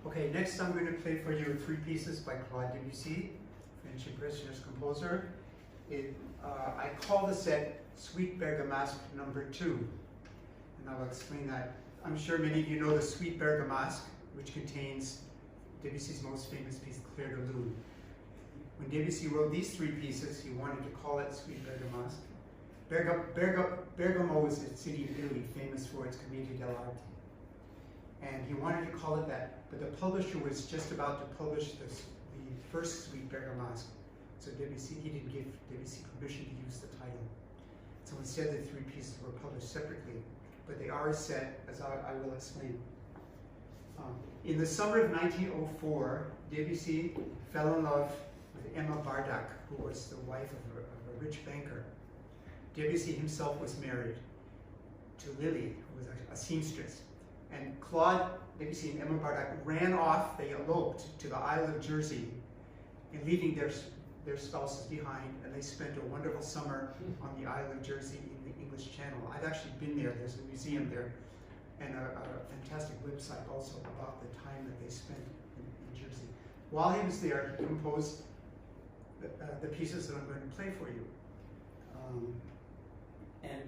Okay, next I'm going to play for you 3 pieces by Claude Debussy, French impressionist composer. I call the set Suite Bergamasque No. 2, and I'll explain that. I'm sure many of you know the Suite Bergamasque, which contains Debussy's most famous piece, Clair de Lune. When Debussy wrote these 3 pieces, he wanted to call it Suite Bergamasque. Bergamo is a city in Italy famous for its Commedia dell'arte. And he wanted to call it that, but the publisher was just about to publish the first Suite Bergamasque. So he didn't give Debussy permission to use the title. So instead the 3 pieces were published separately, but they are set, as I will explain. In the summer of 1904, Debussy fell in love with Emma Bardak, who was the wife of a rich banker. Debussy himself was married to Lily, who was a seamstress. And Claude Debussy and Emma Bardak ran off, they eloped to the Isle of Jersey, and leaving their spouses behind, and they spent a wonderful summer on the Isle of Jersey in the English Channel. I've actually been there. There's a museum there, and a fantastic website also about the time that they spent in Jersey. While he was there, he composed the pieces that I'm going to play for you. And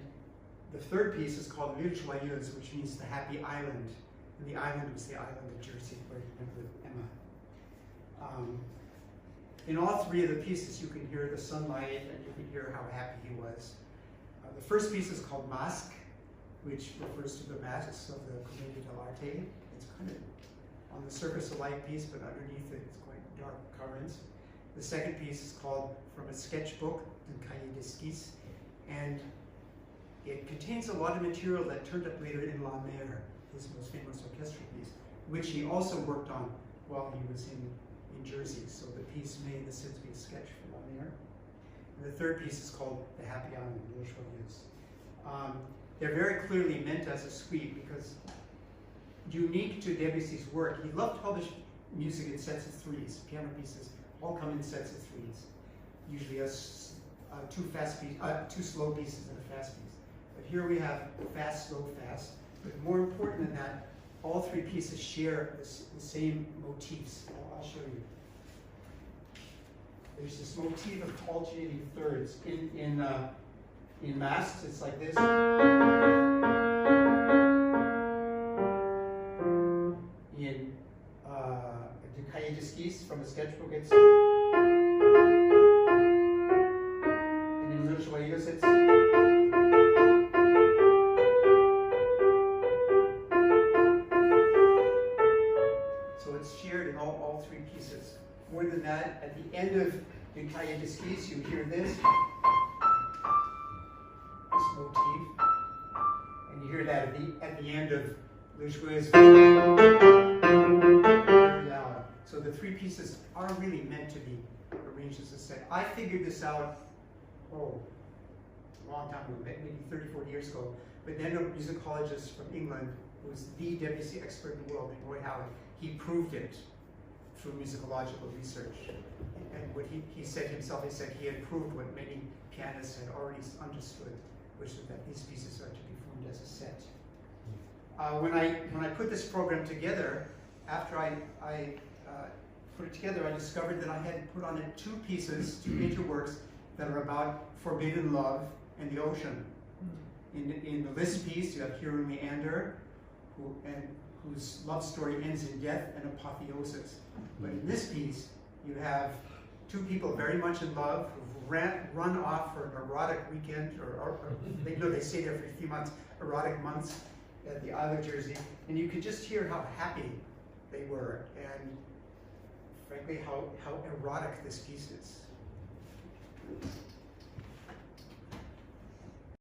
the 3rd piece is called L'Île Joyeuse, which means the happy island. And the island was the island of Jersey, where he went with Emma. In all 3 of the pieces, you can hear the sunlight, and you can hear how happy he was. The first piece is called Masques, which refers to the masks of the Commedia dell'arte. It's kind of on the surface a light piece, but underneath it, it's quite dark currents. The second piece is called From a Sketchbook, the cahier d'esquisse, and it contains a lot of material that turned up later in La Mer, his most famous orchestral piece, which he also worked on while he was in Jersey. So the piece may, in a sense, be a sketch for La Mer. And the 3rd piece is called The Happy Island, L'Île Joyeuse. They're very clearly meant as a suite because, unique to Debussy's work, he loved to publish music in sets of 3s. Piano pieces all come in sets of 3s, usually as 2 slow pieces and a fast piece. But here we have fast, slow, fast. But more important than that, all 3 pieces share the same motifs. I'll show you. There's this motif of alternating thirds. In Masques, it's like this. In the cahier d'esquisse from the sketchbook, it's. And in L'Île Joyeuse, it's. So it's shared in all 3 pieces. More than that, at the end of the cahier d'esquisse, you hear this motif, and you hear that at the end of L'Île Joyeuse. Very loud. So the 3 pieces are really meant to be arranged as a set. I figured this out, a long time ago, maybe 30, 40 years ago. But then a musicologist from England, who was the Debussy expert in the world, named Roy Howard, he proved it through musicological research. And what he said himself, he said he had proved what many pianists had already understood, which is that these pieces are to be formed as a set. When I put this program together, after I put it together, I discovered that I had put on it 2 pieces, 2 major works that are about forbidden love and the ocean. In the Liszt piece, you have Hero Meander, whose love story ends in death and apotheosis. But in this piece, you have 2 people very much in love who've run off for an erotic weekend, or they stay there for a few months, erotic months at the Isle of Jersey, and you could just hear how happy they were, and frankly, how erotic this piece is.